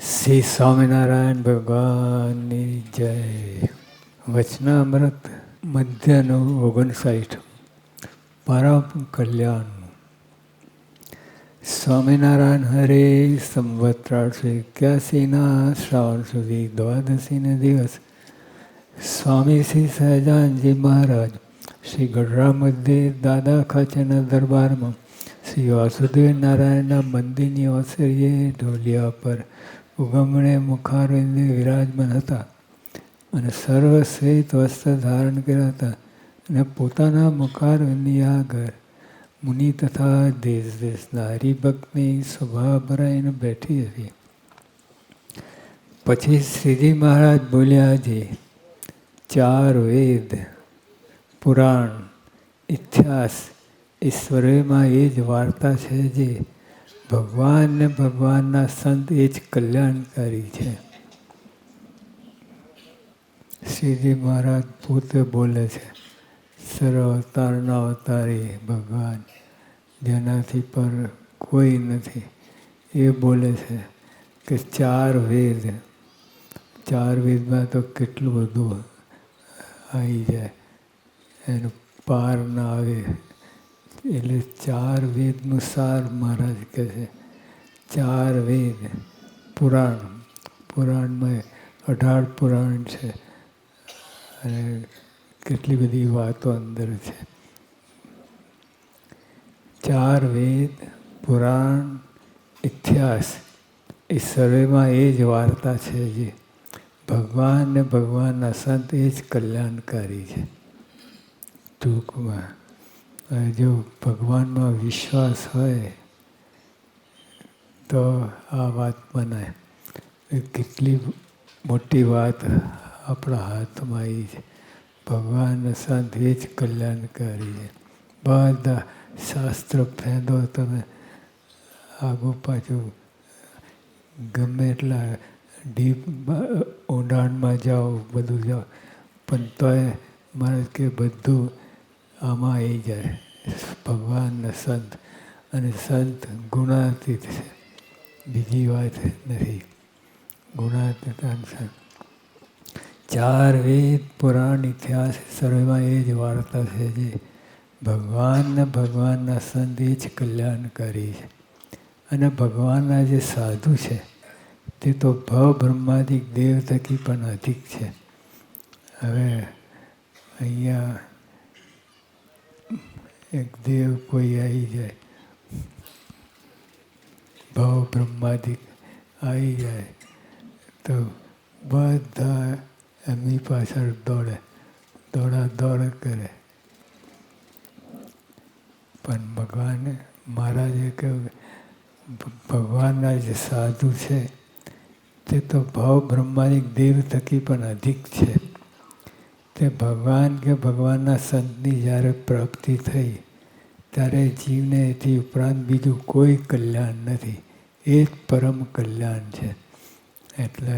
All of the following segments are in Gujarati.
શ્રી સ્વામિનારાયણ ભગવાનની જય. વચનામૃત મધ્યનું 59 પરમ કલ્યાણનું. સ્વામિનારાયણ હરે સંવત 1381 શ્રાવણ સુધી દ્વાદશીને દિવસ સ્વામી શ્રી સહજાનજી મહારાજ શ્રી ગઢડા મધ્યે દાદા ખાચરના દરબારમાં શ્રી વાસુદેવ નારાયણના મંદિરની ઓસરીએ ઢોલિયા પર ઉગમણે મુખારવિંદે વિરાજમાન હતા અને સર્વ શ્વેત વસ્ત્ર ધારણ કર્યા હતા અને પોતાના મુખારવિંદની આગળ મુનિ તથા દેશ દેશના હરિભક્તની સભા ભરાઈને બેઠી હતી. પછી શ્રીજી મહારાજ બોલ્યા, જે 4 વેદ, પુરાણ, ઇતિહાસ, ઈશ્વરમાં એ જ વાર્તા છે જે ભગવાન ને ભગવાનના સંત એ જ કલ્યાણકારી છે. શ્રીજી મહારાજ પોતે બોલે છે, સર્વ અવતારના અવતારી ભગવાન, જેનાથી પર કોઈ નથી. એ બોલે છે કે 4 વેદ, 4 વેદમાં તો કેટલું બધું આવી જાય, એનું પાર ના આવે. એટલે 4 વેદનું સાર મહારાજ કહે છે. 4 વેદ, પુરાણ, પુરાણમાં 18 પુરાણ છે અને કેટલી બધી વાતો અંદર છે. 4 વેદ, પુરાણ, ઇતિહાસ, એ સર્વેમાં એ જ વાર્તા છે જે ભગવાન ને ભગવાનના સંત એ જ કલ્યાણકારી છે. ટૂંકમાં જો ભગવાનમાં વિશ્વાસ હોય તો આ વાત મનાય. કેટલી મોટી વાત આપણા હાથમાં આવી છે. ભગવાનના સંત એ જ કલ્યાણકારી છે. બધા શાસ્ત્ર ફેંદો તમે, આગું પાછું ગમે એટલા ડીપ ઊંડાણમાં જાઓ, બધું જાઓ, પણ તોય મારે કે બધું આમાં આવી જાય. ભગવાનના સંત, અને સંત ગુણાતીત છે, બીજી વાત નથી. ગુણાતીત સંત. 4 વેદ, પુરાણ, ઇતિહાસ, સર્વમાં એ જ વાર્તા છે જે ભગવાન ને ભગવાનના સંત એ જ કલ્યાણકારી છે. અને ભગવાનના જે સાધુ છે તે તો ભવ બ્રહ્માદિક દેવ થકી પણ અધિક છે. હવે અહીંયા એક દેવ કોઈ આવી જાય, ભવ બ્રહ્માદિક આવી જાય તો બધા એમની પાછળ દોડે, દોડ કરે. પણ ભગવાને મહારાજે કહ્યું, ભગવાનના જે સાધુ છે તે તો ભવ બ્રહ્માદિક દેવ થકી પણ અધિક છે. તે ભગવાન કે ભગવાનના સંતની જ્યારે પ્રાપ્તિ થઈ ત્યારે જીવને એથી ઉપરાંત બીજું કોઈ કલ્યાણ નથી. એ જ પરમ કલ્યાણ છે. એટલે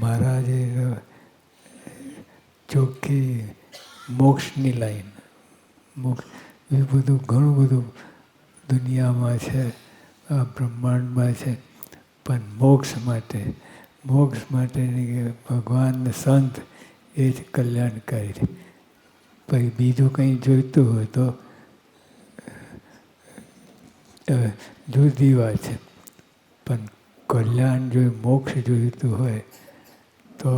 મહારાજે ચોખ્ખી મોક્ષની લાઈન, મોક્ષ એ બધું ઘણું બધું દુનિયામાં છે, આ બ્રહ્માંડમાં છે, પણ મોક્ષ માટેની કે ભગવાન સંત એ જ કલ્યાણકારી છે. પછી બીજું કંઈ જોઈતું હોય તો જુદી વાત છે, પણ કલ્યાણ જો મોક્ષ જોઈતું હોય તો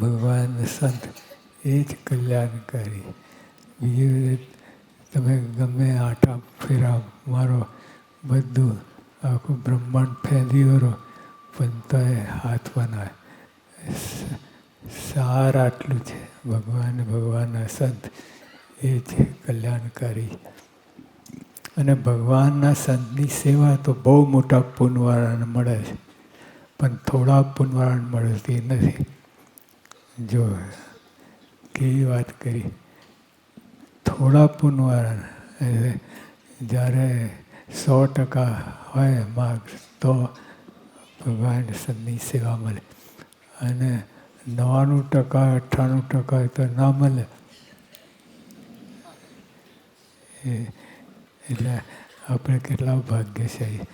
ભગવાન સંત એ જ કલ્યાણકારી. બીજું તમે ગમે આટા ફેરા મારો, બધું આખું બ્રહ્માંડ ફેંદી વળો, પણ તોય હાથમાં ના. સાર આટલું છે, ભગવાનના સંત એ જ કલ્યાણકારી. અને ભગવાનના સંતની સેવા તો બહુ મોટા પુણ્યવાળાને મળે છે, પણ થોડા પુણ્યવાળાને મળતી નથી. જો કેવી વાત કરી, થોડા પુણ્યવાળાને, એટલે જ્યારે 100% હોય માર્ક તો ભગવાન સંતની સેવા મળે, અને 99%, 98% તો ના મળે. એટલે આપણે કેટલા ભાગ્યશાળી.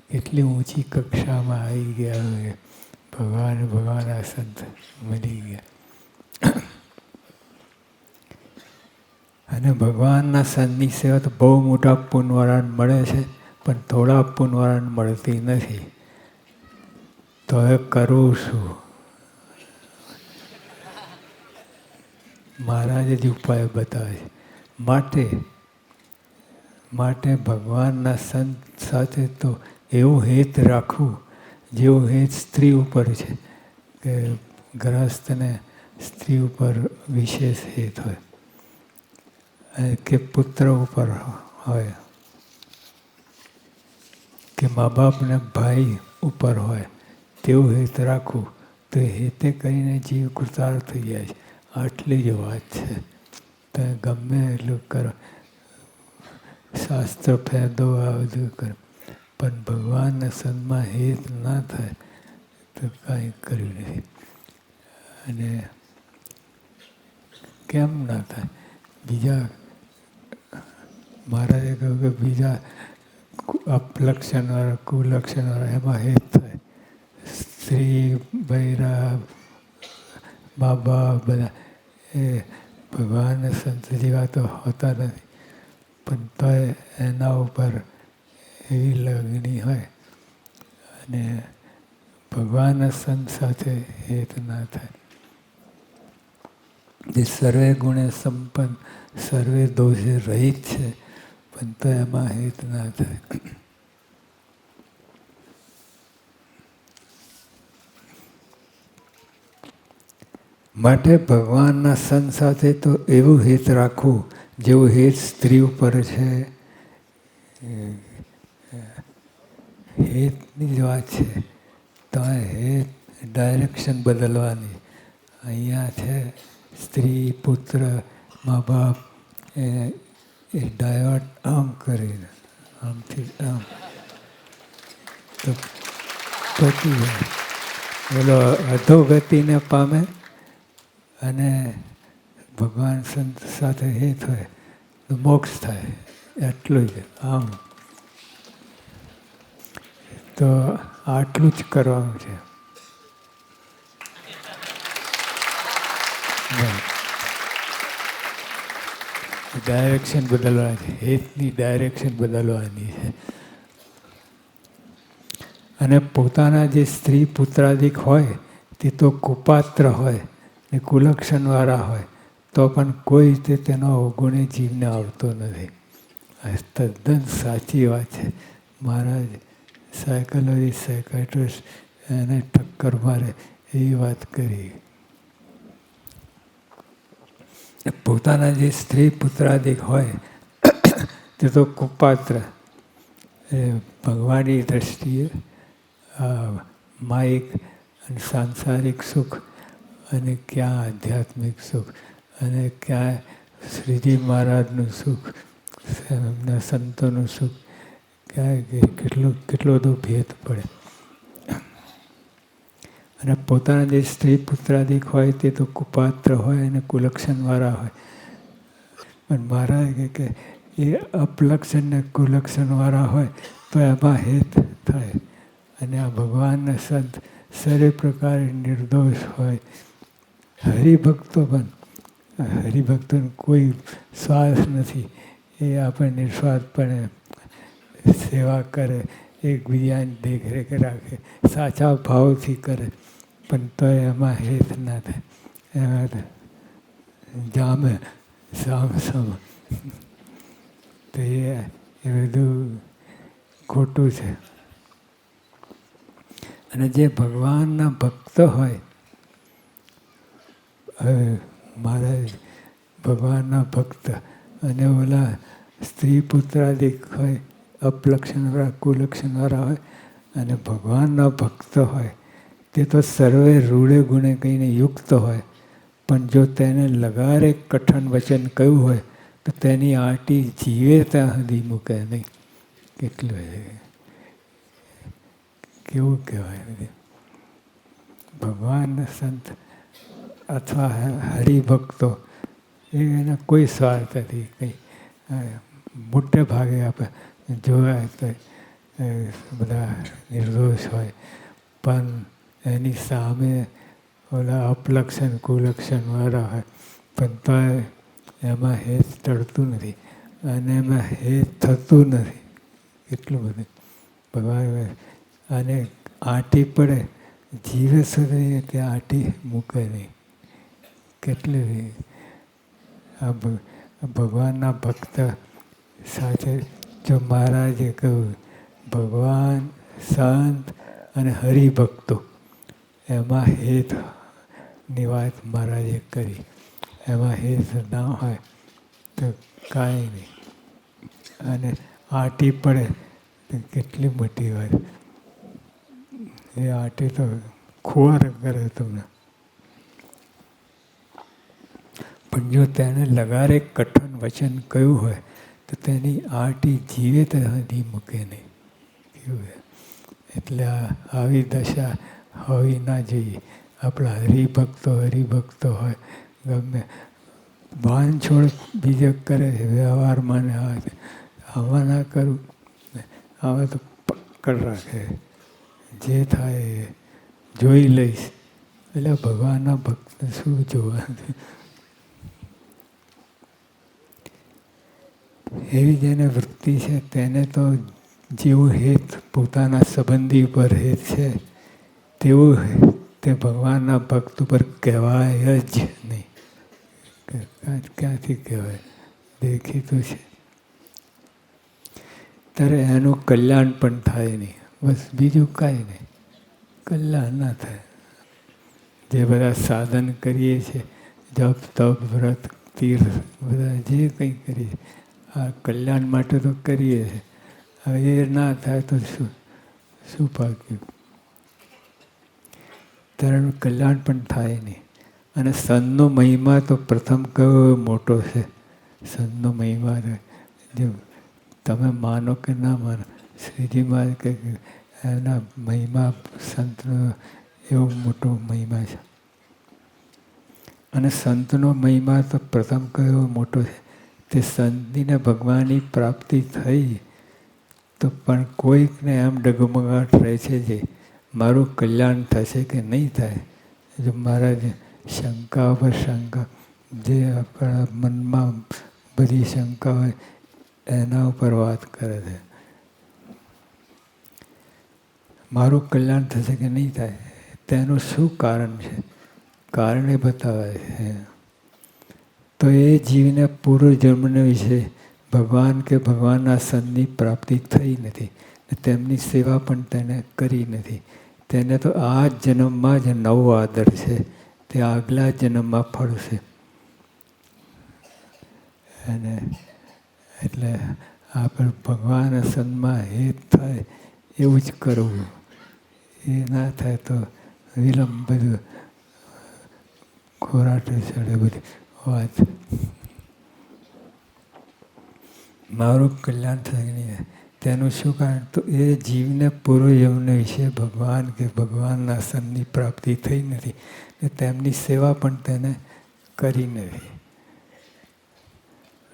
કેટલી ઊંચી કક્ષામાં આવી ગયા હોય. ભગવાનના સંત મળી ગયા. અને ભગવાનના સંતની સેવા તો બહુ મોટા પુણ્યવાળાને મળે છે, પણ થોડા પુણ્યવાળાને મળતી નથી. તો હવે કરું શું? મહારાજે જ ઉપાય બતાવે છે. માટે ભગવાનના સંત સાથે તો એવું હેત રાખવું જેવું હેત સ્ત્રી ઉપર છે, કે ગ્રહસ્થને સ્ત્રી ઉપર વિશેષ હેત હોય, કે પુત્ર ઉપર હોય, કે મા બાપને ભાઈ ઉપર હોય, તેવું હેત રાખવું તો હેતે કરીને જીવ કૃતાર્થ થઈ જાય છે. આટલી જ વાત છે. તો ગમે એટલું કરો, શાસ્ત્ર ફેંદો આ બધું કરો, પણ ભગવાનના સંતમાં હેત ના થાય તો કાંઈ કર્યું નથી. અને કેમ ના થાય? બીજા મહારાજે કહ્યું કે બીજા અપલક્ષણવાળા કુલક્ષણવાળા એમાં હેત થાય. સ્ત્રી, બૈરા, મા બાપ બધા એ ભગવાનના સંત જેવા તો હોતા નથી, પણ તોય એના ઉપર એવી લાગણી હોય. અને ભગવાનના સંત સાથે હેત ના થાય. જે સર્વે ગુણે સંપન્ન, સર્વે દોષે રહિત છે, પણ તો એમાં હેત ના થાય. માટે ભગવાનના સંત સાથે તો એવું હિત રાખવું જેવું હિત સ્ત્રી ઉપર છે. હિતની જ વાત છે. તમે હિત ડાયરેક્શન બદલવાની. અહીંયા છે સ્ત્રી, પુત્ર, મા બાપ એ ડાયવર્ટ આમ કરીને આમથી આમ તો પતી જાય. બોલો અધોગતિને પામે અને ભગવાન સંત સાથે હેત હોય તો મોક્ષ થાય. એટલું જ આમ. તો આટલું જ કરવાનું છે. ડાયરેક્શન બદલવાની છે. હેતની ડાયરેક્શન બદલવાની છે. અને પોતાના જે સ્ત્રી પુત્રાદિક હોય તે તો કુપાત્ર હોય ને કુલક્ષણવાળા હોય તો પણ કોઈ રીતે તેનો અવગુણે જીવને આવતો નથી. આ તદ્દન સાચી વાત છે. મહારાજ સાયકોલોજીસ્ટ, સાયકાટ્રિસ્ટ એને ટક્કર મારે એવી વાત કરી. પોતાના જે સ્ત્રી પુત્રાદિક હોય તે તો કુપાત્ર, એ ભગવાનની દ્રષ્ટિએ માયિક અને સાંસારિક સુખ અને ક્યાં આધ્યાત્મિક સુખ અને ક્યાં શ્રીજી મહારાજનું સુખ, એમના સંતોનું સુખ, ક્યાં કેટલો બધો ભેદ પડે. અને પોતાના જે સ્ત્રી પુત્રાદિક હોય તે તો કુપાત્ર હોય અને કુલક્ષણવાળા હોય. પણ મહારાજ કે એ અપલક્ષણ ને કુલક્ષણવાળા હોય તો એમાં હેત થાય. અને આ ભગવાનના સંત સર્વે પ્રકારે નિર્દોષ હોય. હરિભક્તો પણ, હરિભક્તોનો કોઈ સ્વાર્થ નથી. એ આપણે નિસ્વાર્થપણે સેવા કરે, એકબીજાની દેખરેખ રાખે, સાચા ભાવથી કરે, પણ તો એમાં હેત ના થાય. એમાં જામે સામ સામ. તો એ બધું ખોટું છે. અને જે ભગવાનના ભક્ત હોય, હવે મહારાજ ભગવાનના ભક્ત અને ઓલા સ્ત્રી પુત્રાદિક હોય, અપલક્ષણવાળા કુલક્ષણવાળા હોય અને ભગવાનના ભક્ત હોય તે તો સર્વે રૂડે ગુણે કહીને યુક્ત હોય. પણ જો તેને લગારે કઠન વચન કહ્યું હોય તો તેની આંટી જીવે ત્યાં સુધી મૂકે નહીં. કેટલું કેવું કહેવાય. ભગવાનના સંત અથવા હરિભક્તો એના કોઈ સ્વાર્થ નથી. કંઈ મોટે ભાગે આપણે જોયા તો બધા નિર્દોષ હોય, પણ એની સામે ઓલા અપલક્ષણ કુલક્ષણવાળા હોય, પણ તો એમાં હેત ટળતું નથી અને એમાં હેત થતું નથી. એટલું બધું ભગવાન અને આંટી પડે જીવે સુધી ત્યાં આંટી મૂકે નહીં. કેટલી આ ભગવાનના ભક્ત સાથે જો મહારાજે કહ્યું ભગવાન, સંત અને હરિભક્તો એમાં હેતની વાત મહારાજે કરી. એમાં હેત ના હોય તો કાંઈ નહીં. અને આંટી પડે તો કેટલી મોટી વાત. એ આંટી તો ખુવાર કરે તમને. પણ જો તેને લગારે કઠન વચન કહ્યું હોય તો તેની આંટી જીવે ત્યાંથી મૂકે નહીં. કેવું છે? એટલે આવી દશા હોવી ના જોઈએ. આપણા હરિભક્તો હોય ગમે બાંધછોડ બીજે કરે છે વ્યવહારમાં ને આવા ના કરું. આવા તો પકડ રાખે, જે થાય એ જોઈ લઈશ. એટલે ભગવાનના ભક્તને શું જોવાનું? એવી જેને વૃત્તિ છે તેને તો જેવું હેત પોતાના સંબંધી ઉપર હેત છે તેવું તે ભગવાનના ભક્ત ઉપર કહેવાય જ નહીં. ક્યાંથી કહેવાય? દેખીતું છે ત્યારે એનું કલ્યાણ પણ થાય નહીં. બસ બીજું કાંઈ નહીં, કલ્યાણ ના થાય. જે બધા સાધન કરીએ છીએ, જપ તપ વ્રત તીર્થ બધા જે કંઈ કરીએ આ કલ્યાણ માટે તો કરીએ છીએ. હવે એ ના થાય તો શું પાક્યું? ત્યારે કલ્યાણ પણ થાય નહીં. અને સંતનો મહિમા તો પ્રથમ કયો મોટો છે. સંતનો મહિમા જે તમે માનો કે ના માનો, શ્રીજી મહારાજ કે એના મહિમા સંતનો એવો મોટો મહિમા છે. અને સંતનો મહિમા તો પ્રથમ કયો મોટો છે. તે સંતને ભગવાનની પ્રાપ્તિ થઈ તો પણ કોઈકને એમ ડગમગાટ રહે છે જે મારું કલ્યાણ થશે કે નહીં થાય. જો મહારાજ શંકા પર શંકા, જે આપણા મનમાં બધી શંકા હોય એના ઉપર વાત કરે છે. મારું કલ્યાણ થશે કે નહીં થાય તેનું શું કારણ છે? કારણે બતાવે છે. તો એ જીવને પૂર્વજન્મને વિશે ભગવાન કે ભગવાનના સંતની પ્રાપ્તિ થઈ નથી. તેમની સેવા પણ તેને કરી નથી. તેને તો આ જન્મમાં જ નવો આદર છે. તે આગલા જન્મમાં ફળશે. અને એટલે આપણે ભગવાન સંતમાં હેત થાય એવું જ કરવું. એ ના થાય તો વિલંબ બધું ખોરાટે ચડે બધી વાત. મારું કલ્યાણ થાય નહીં તેનું શું કારણ? તો એ જીવને પૂર્વજન્મને વિશે ભગવાન કે ભગવાનના સંતની પ્રાપ્તિ થઈ નથી. તેમની સેવા પણ તેને કરી નથી.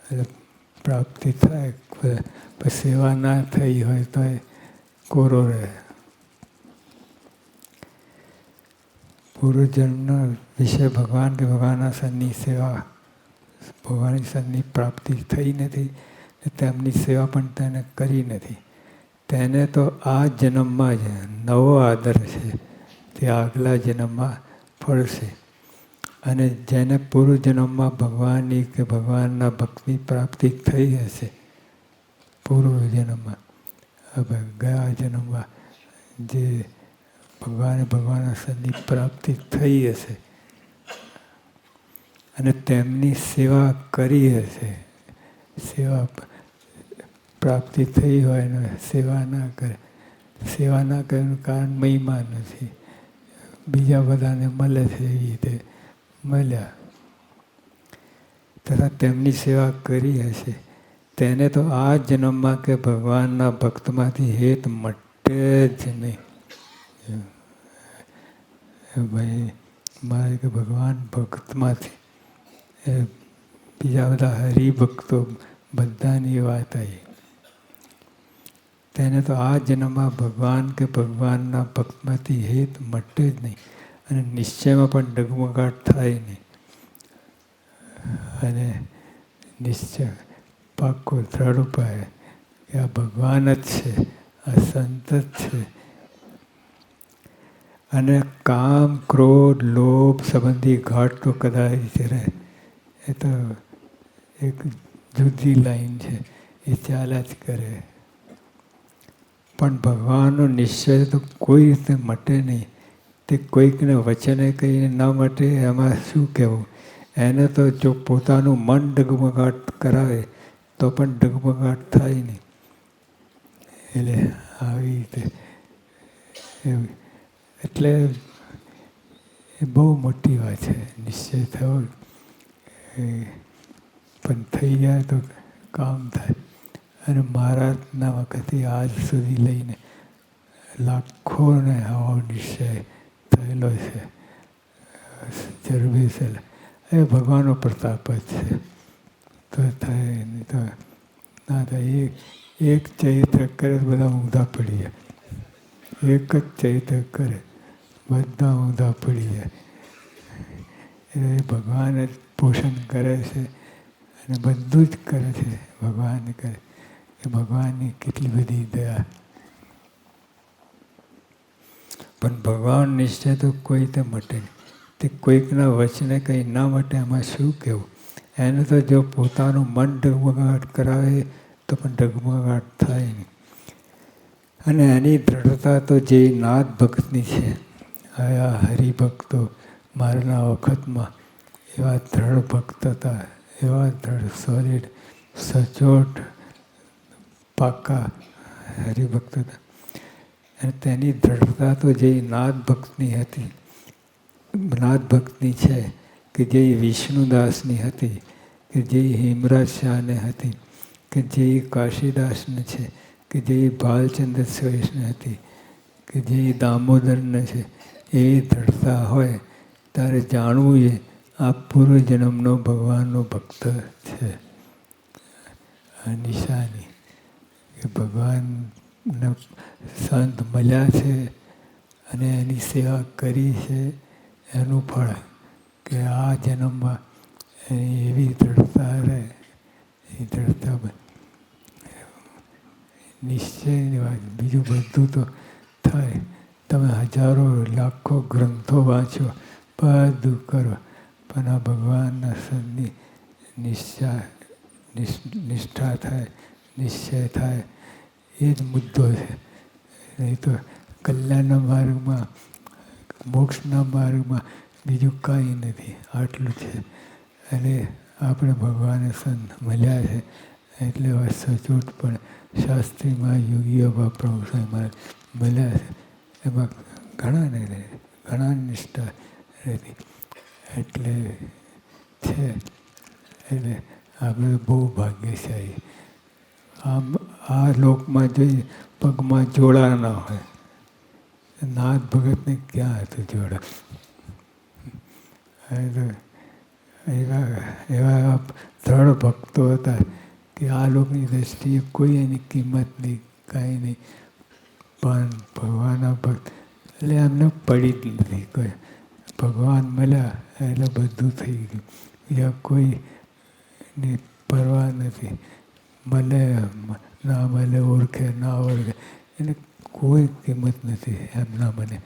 એટલે પ્રાપ્તિ થાય પણ સેવા ના થઈ હોય તો એ કોરો રહે. પૂર્વજન્મના વિશે ભગવાન કે ભગવાનના સંતની સેવા, ભગવાનની સંતની પ્રાપ્તિ થઈ નથી. તેમની સેવા પણ તેને કરી નથી. તેને તો આ જન્મમાં જ નવો આદર છે. તે આગલા જન્મમાં ફળશે. અને જેને પૂર્વજન્મમાં ભગવાનની કે ભગવાનના ભક્તની પ્રાપ્તિ થઈ હશે, પૂર્વજન્મમાં હવે ગયા જન્મમાં જે ભગવાનના સંતની પ્રાપ્તિ થઈ હશે અને તેમની સેવા કરી હશે, સેવા પ્રાપ્તિ થઈ હોય ને સેવા ના કરે, સેવા ના કરવાનું કારણ મહિમા નથી. બીજા બધાને મળે છે એવી રીતે મળ્યા તથા તેમની સેવા કરી હશે. તેને તો આ જન્મમાં કે ભગવાનના ભક્તમાંથી હેત મટે જ નહીં. ભાઈ મારે કે ભગવાન ભક્તમાંથી બીજા બધા હરિભક્તો બધાની વાત આવી. તેને તો આ જન્મમાં ભગવાન કે ભગવાનના ભક્તમાંથી હેત મટે જ નહીં, અને નિશ્ચયમાં પણ ડગમગાટ થાય નહીં. અને નિશ્ચય પાક્કો દ્રઢ ઉપાય કે આ ભગવાન જ છે, આ સંત જ છે. અને કામ, ક્રોધ, લોભ સંબંધી ઘાટ તો કદાચ રહે, એ તો એક જુદી લાઈન છે, એ ચાલ્યા જ કરે. પણ ભગવાનનો નિશ્ચય તો કોઈ રીતે મટે નહીં. તે કોઈકને વચને કહીને ન મટે એમાં શું કહેવું. એને તો જો પોતાનું મન ડગમગાટ કરાવે તો પણ ડગમગાટ થાય નહીં. એટલે આવી રીતે એટલે એ બહુ મોટી વાત છે. નિશ્ચય થયો પણ થઈ જાય તો કામ થાય. અને મહારાજના વખતથી આજ સુધી લઈને લાખોને આવો નિશ્ચય થયેલો છે. જરૂરી છે. એ ભગવાનનો પ્રતાપ જ છે. તો થાય નહીં તો ના થાય. એક ચૈત્ર કરે તો બધા ઊંધા પડી જાય. એક જ ચૈત્ર કરે બધા ઊંધા પડી જાય. એટલે ભગવાન જ પોષણ કરે છે અને બધું જ કરે છે. ભગવાન કરે કે ભગવાનની કેટલી બધી દયા. પણ ભગવાન નિશ્ચય તો કોઈ રીતે મટે નહીં. તે કોઈકના વચને કંઈ ના મટે એમાં શું કહેવું. એને તો જો પોતાનું મન ડગમગાટ કરાવે તો પણ ડગમગાટ થાય નહીં. અને એની દ્રઢતા તો જે નાદ ભક્તની છે. આ હરિભક્તો મારાના વખતમાં એવા દ્રઢ ભક્ત હતા, એવા દ્રઢ સોલિડ સચોટ પાકા હરિભક્ત હતા. અને તેની દ્રઢતા તો જે નાદ ભક્તની હતી, નાદ ભક્તની છે, કે જે વિષ્ણુદાસની હતી, કે જે હેમરાજ શાહને હતી, કે જે કાશીદાસને છે, કે જે ભાલચંદ્ર સુરેશને હતી, કે જે દામોદરને છે. એ દ્રઢતા હોય ત્યારે જાણવું છે આ પૂર્વજન્મનો ભગવાનનો ભક્ત છે. આ નિશાની કે ભગવાનને સંત મળ્યા છે અને એની સેવા કરી છે. એનું ફળ કે આ જન્મમાં એવી દ્રઢતા રહે. એ દ્રઢતા નિશ્ચયની વાત. બીજું બધું તો થાય. તમે હજારો લાખો ગ્રંથો વાંચો, બધું કરો, પણ આ ભગવાનના સંતની નિષ્ઠા થાય, નિશ્ચય થાય, એ જ મુદ્દો છે. નહીં તો કલ્યાણના માર્ગમાં, મોક્ષના માર્ગમાં બીજું કાંઈ નથી. આટલું છે. અને આપણે ભગવાનને સંત મળ્યા છે એટલે સચોટ પણ શાસ્ત્રીમાં યોગીઓ પ્રભુમાં મળ્યા છે. એમાં ઘણા નિષ્ઠા રહેતી એટલે છે. એટલે આપણે બહુ ભાગ્યશાળી. આમ આ લોકમાં જોઈએ પગમાં જોડા ના હોય. નાથ ભગતને ક્યાં હતું જોડા. એવા દ્રઢ ભક્તો હતા કે આ લોકની દ્રષ્ટિએ કોઈ એની કિંમત નહીં, કાંઈ નહીં. પણ ભગવાનના ભક્ત એટલે એમને પડી જ નથી કોઈ. ભગવાન મળ્યા એટલે બધું થઈ ગયું. બીજા કોઈની પરવા નથી. મળે ના મળે, ઓળખે ના ઓળખે, એને કોઈ કિંમત નથી એમના મને.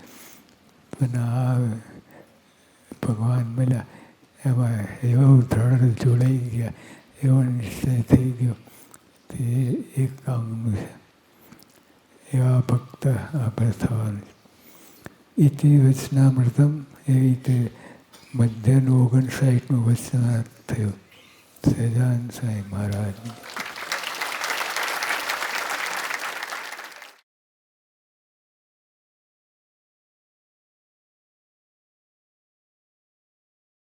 પણ આ ભગવાન મળ્યા એમાં એવું દ્રઢ જોડાઈ ગયા, એવો નિશ્ચય થઈ ગયો. તે એક કામનું છે. એવા ભક્ત આપણે થવાનું. ઇતિ વચનામૃતમ એવી રીતે મધ્યનું 59મું વચનામૃત થયું સહજાનંદ સ્વામી મહારાજનું.